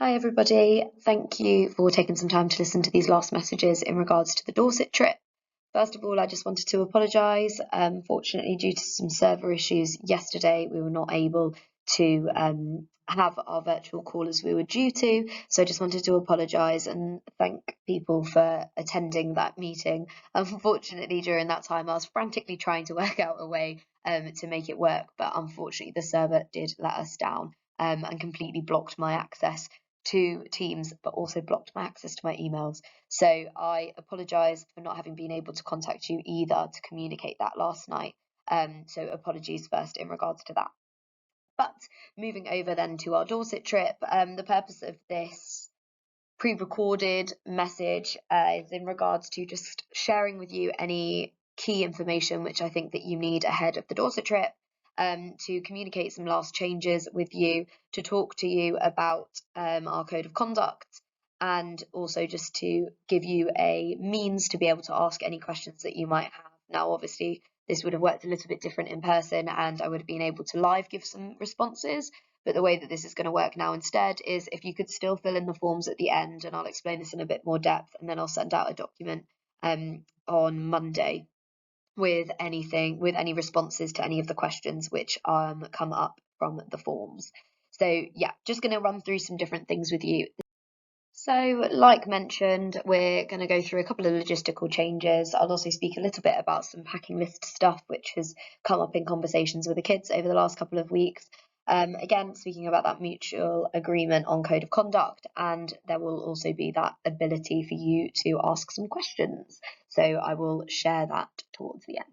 Hi everybody, thank you for taking some time to listen to these last messages in regards to the Dorset trip. First of all, I just wanted to apologise. Fortunately, due to some server issues yesterday, we were not able to have our virtual call as we were due to. So I just wanted to apologise and thank people for attending that meeting. Unfortunately, during that time, I was frantically trying to work out a way to make it work, but unfortunately, the server did let us down and completely blocked my access to Teams, but also blocked my access to my emails. So I apologise for not having been able to contact you either to communicate that last night. So apologies first in regards to that. But moving over then to our Dorset trip, the purpose of this pre-recorded message is in regards to just sharing with you any key information which I think that you need ahead of the Dorset trip, to communicate some last changes with you, to talk to you about our code of conduct, and also just to give you a means to be able to ask any questions that you might have. Now, obviously, this would have worked a little bit different in person, and I would have been able to live give some responses. But the way that this is going to work now instead is if you could still fill in the forms at the end, and I'll explain this in a bit more depth, and then I'll send out a document on Monday with any responses to any of the questions which come up from the forms. So yeah, just going to run through some different things with you. So, like mentioned, we're going to go through a couple of logistical changes. I'll also speak a little bit about some packing list stuff, which has come up in conversations with the kids over the last couple of weeks. Again, speaking about that mutual agreement on code of conduct, and there will also be that ability for you to ask some questions. So I will share that towards the end.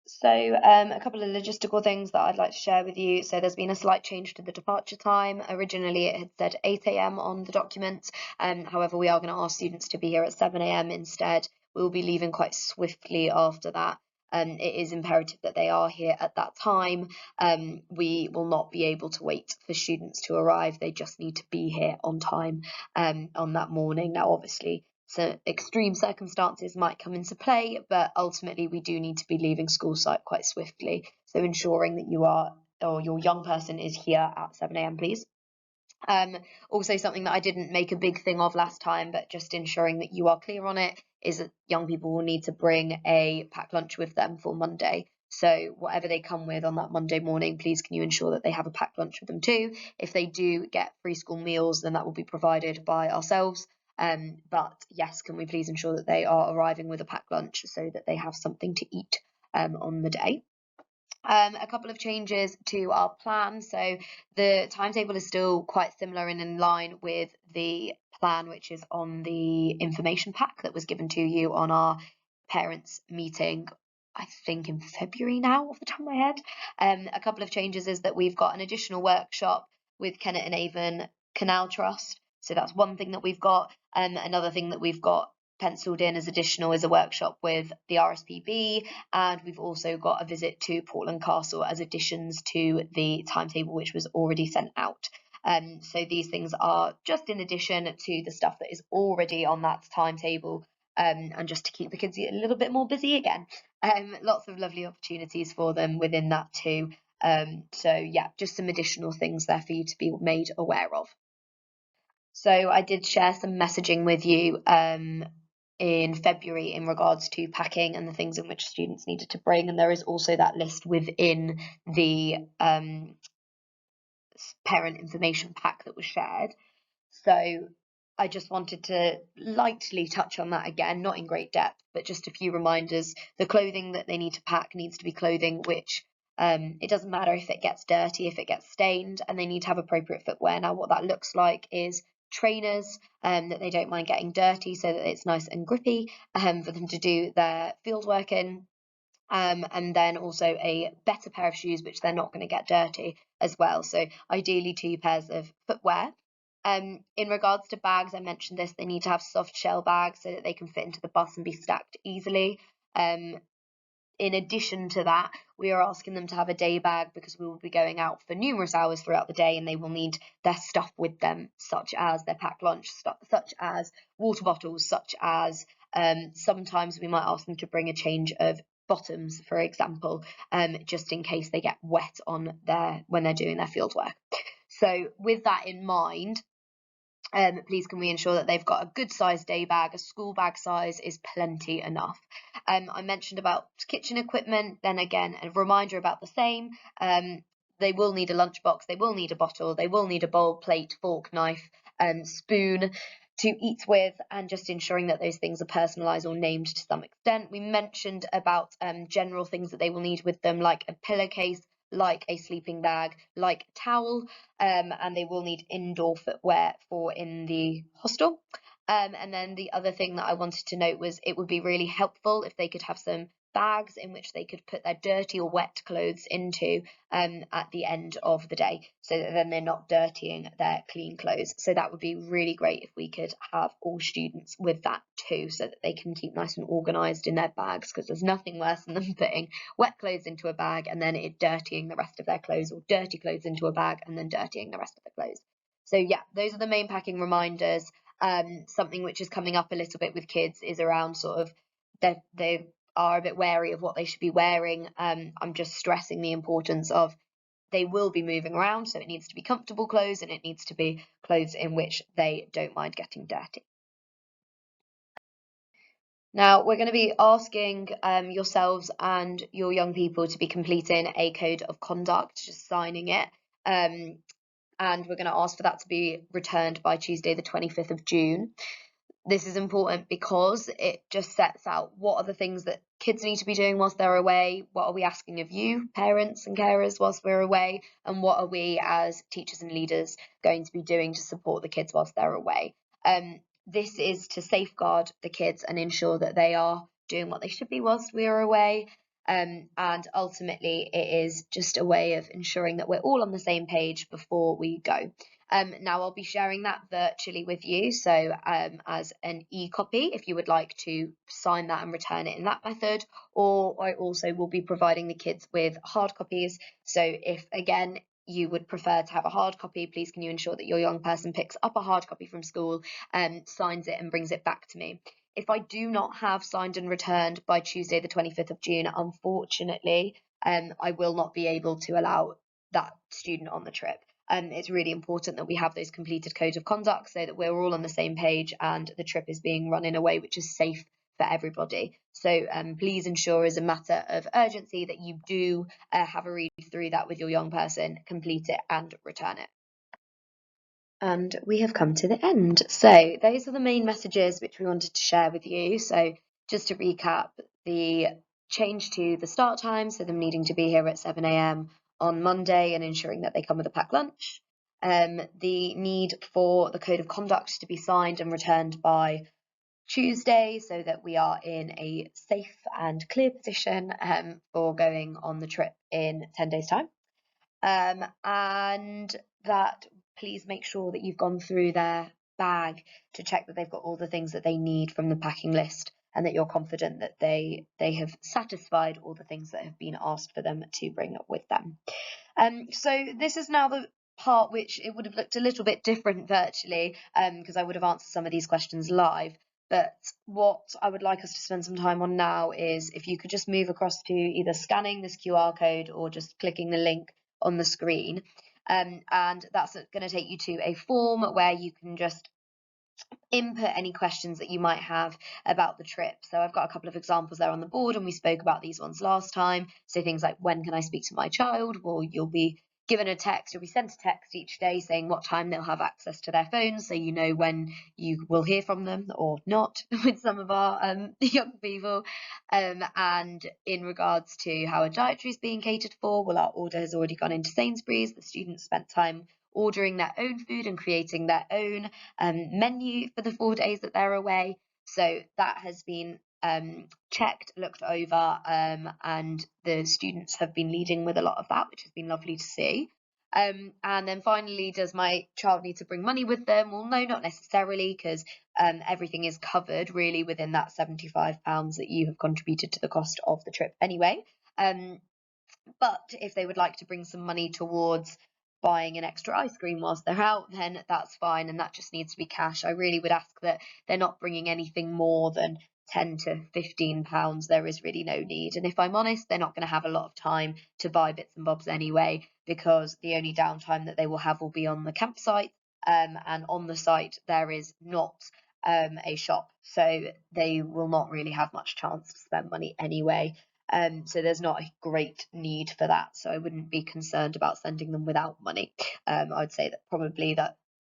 So a couple of logistical things that I'd like to share with you. So there's been a slight change to the departure time. Originally it had said 8 a.m. on the document. However, we are going to ask students to be here at 7 a.m. instead. We'll be leaving quite swiftly after that. It is imperative that they are here at that time. We will not be able to wait for students to arrive. They just need to be here on time on that morning. Now, obviously, so extreme circumstances might come into play, but ultimately we do need to be leaving school site quite swiftly. So ensuring that you are, or your young person is here at 7 a.m. please. Also something that I didn't make a big thing of last time, but just ensuring that you are clear on it, is that young people will need to bring a packed lunch with them for Monday. So whatever they come with on that Monday morning, please can you ensure that they have a packed lunch with them too. If they do get free school meals, then that will be provided by ourselves. But yes, can we please ensure that they are arriving with a packed lunch so that they have something to eat on the day. A couple of changes to our plan. So the timetable is still quite similar and in line with the plan which is on the information pack that was given to you on our parents meeting, I think in February now, off the top of my head. A couple of changes is that we've got an additional workshop with Kennet and Avon Canal Trust. So that's one thing that we've got. Another thing that we've got penciled in as additional is a workshop with the RSPB, and we've also got a visit to Portland Castle as additions to the timetable which was already sent out. So these things are just in addition to the stuff that is already on that timetable, and just to keep the kids a little bit more busy again. Lots of lovely opportunities for them within that too. So yeah, just some additional things there for you to be made aware of. So I did share some messaging with you in February in regards to packing and the things in which students needed to bring, and there is also that list within the parent information pack that was shared. So I just wanted to lightly touch on that again, not in great depth, but just a few reminders. The clothing that they need to pack needs to be clothing which it doesn't matter if it gets dirty, if it gets stained, and they need to have appropriate footwear. Now what that looks like is trainers that they don't mind getting dirty so that it's nice and grippy for them to do their field work in. And then also a better pair of shoes which they're not going to get dirty as well. So ideally 2 pairs of footwear. In regards to bags, I mentioned this, they need to have soft shell bags so that they can fit into the bus and be stacked easily. In addition to that, we are asking them to have a day bag because we will be going out for numerous hours throughout the day and they will need their stuff with them, such as their packed lunch, such as water bottles, such as sometimes we might ask them to bring a change of bottoms, for example, just in case they get wet on when they're doing their field work. So with that in mind, please can we ensure that they've got a good sized day bag. A school bag size is plenty enough. I mentioned about kitchen equipment, then again a reminder about the same. They will need a lunchbox, they will need a bottle, they will need a bowl, plate, fork, knife, spoon to eat with, and just ensuring that those things are personalised or named to some extent. We mentioned about general things that they will need with them, like a pillowcase, like a sleeping bag, like a towel, and they will need indoor footwear for in the hostel. And then the other thing that I wanted to note was it would be really helpful if they could have some bags in which they could put their dirty or wet clothes into at the end of the day, so that then they're not dirtying their clean clothes. So that would be really great if we could have all students with that too, so that they can keep nice and organised in their bags, because there's nothing worse than them putting wet clothes into a bag and then it dirtying the rest of their clothes, or dirty clothes into a bag and then dirtying the rest of the clothes. So yeah, those are the main packing reminders. Something which is coming up a little bit with kids is around sort of they are a bit wary of what they should be wearing. I'm just stressing the importance of they will be moving around, so it needs to be comfortable clothes and it needs to be clothes in which they don't mind getting dirty. Now, we're going to be asking yourselves and your young people to be completing a code of conduct, just signing it. And we're going to ask for that to be returned by Tuesday, the 25th of June. This is important because it just sets out what are the things that kids need to be doing whilst they're away, what are we asking of you, parents and carers, whilst we're away, and what are we as teachers and leaders going to be doing to support the kids whilst they're away. This is to safeguard the kids and ensure that they are doing what they should be whilst we are away. And ultimately, it is just a way of ensuring that we're all on the same page before we go. Now I'll be sharing that virtually with you, so as an e-copy if you would like to sign that and return it in that method, or I also will be providing the kids with hard copies. So if again you would prefer to have a hard copy, please can you ensure that your young person picks up a hard copy from school, signs it and brings it back to me. If I do not have signed and returned by Tuesday the 25th of June, unfortunately, I will not be able to allow that student on the trip. It's really important that we have those completed codes of conduct so that we're all on the same page and the trip is being run in a way which is safe for everybody. So please ensure as a matter of urgency that you do have a read through that with your young person, complete it and return it. And we have come to the end. So those are the main messages which we wanted to share with you. So just to recap, the change to the start time, so them needing to be here at 7 a.m. on Monday and ensuring that they come with a packed lunch. The need for the code of conduct to be signed and returned by Tuesday so that we are in a safe and clear position for going on the trip in 10 days' time. And that please make sure that you've gone through their bag to check that they've got all the things that they need from the packing list, and that you're confident that they have satisfied all the things that have been asked for them to bring up with them. So this is now the part which it would have looked a little bit different virtually, because I would have answered some of these questions live. But what I would like us to spend some time on now is if you could just move across to either scanning this QR code or just clicking the link on the screen. And that's going to take you to a form where you can just input any questions that you might have about the trip. So I've got a couple of examples there on the board, and we spoke about these ones last time. So things like, when can I speak to my child? Well, you'll be given a text, you'll be sent a text each day saying what time they'll have access to their phones, so you know when you will hear from them or not with some of our young people. And in regards to how a dietary is being catered for, well, our order has already gone into Sainsbury's. The students spent time ordering their own food and creating their own menu for the 4 days that they're away. So that has been checked, looked over, and the students have been leading with a lot of that, which has been lovely to see. And then finally, does my child need to bring money with them? Well, no, not necessarily, because everything is covered really within that £75 that you have contributed to the cost of the trip anyway. But if they would like to bring some money towards buying an extra ice cream whilst they're out, then that's fine, and that just needs to be cash. I really would ask that they're not bringing anything more than £10 to £15. There is really no need, and if I'm honest, they're not going to have a lot of time to buy bits and bobs anyway, because the only downtime that they will have will be on the campsite, and on the site there is not a shop, so they will not really have much chance to spend money anyway. So there's not a great need for that. So I wouldn't be concerned about sending them without money. I would say that probably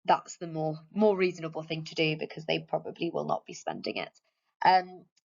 that's the more reasonable thing to do, because they probably will not be spending it.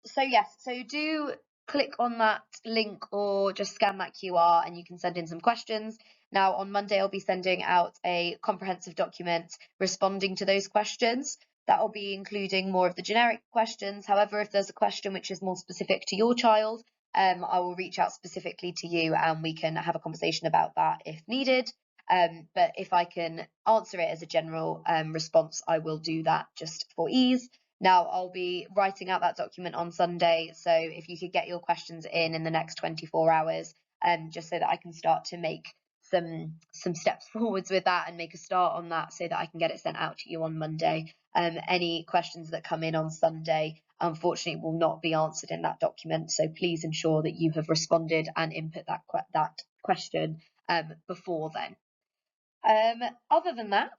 So yes, so do click on that link or just scan that QR and you can send in some questions. Now, on Monday, I'll be sending out a comprehensive document responding to those questions. That will be including more of the generic questions. However, if there's a question which is more specific to your child, I will reach out specifically to you and we can have a conversation about that if needed. But if I can answer it as a general response, I will do that just for ease. Now, I'll be writing out that document on Sunday, so if you could get your questions in the next 24 hours, just so that I can start to make some steps forwards with that and make a start on that, so that I can get it sent out to you on Monday. Any questions that come in on Sunday, unfortunately, will not be answered in that document, so please ensure that you have responded and input that question before then. Other than that,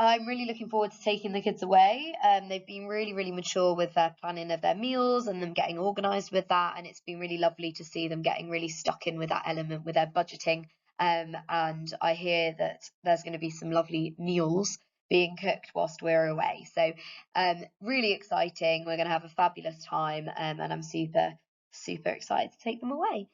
I'm really looking forward to taking the kids away. They've been really, really mature with their planning of their meals and them getting organised with that. And it's been really lovely to see them getting really stuck in with that element with their budgeting. And I hear that there's going to be some lovely meals being cooked whilst we're away. So really exciting. We're going to have a fabulous time, and I'm super, super excited to take them away.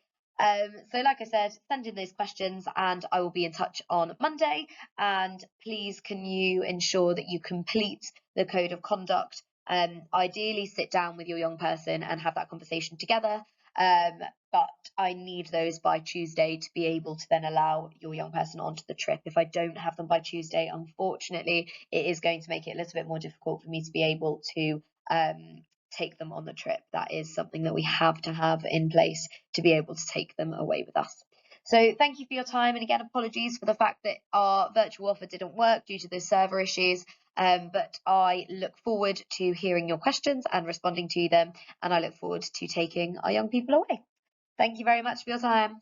So like I said, send in those questions and I will be in touch on Monday. And please, can you ensure that you complete the code of conduct? Ideally, sit down with your young person and have that conversation together. But I need those by Tuesday to be able to then allow your young person onto the trip. If I don't have them by Tuesday, unfortunately, it is going to make it a little bit more difficult for me to be able to take them on the trip. That is something that we have to have in place to be able to take them away with us. So thank you for your time, and again, apologies for the fact that our virtual offer didn't work due to the server issues, but I look forward to hearing your questions and responding to them, and I look forward to taking our young people away. Thank you very much for your time.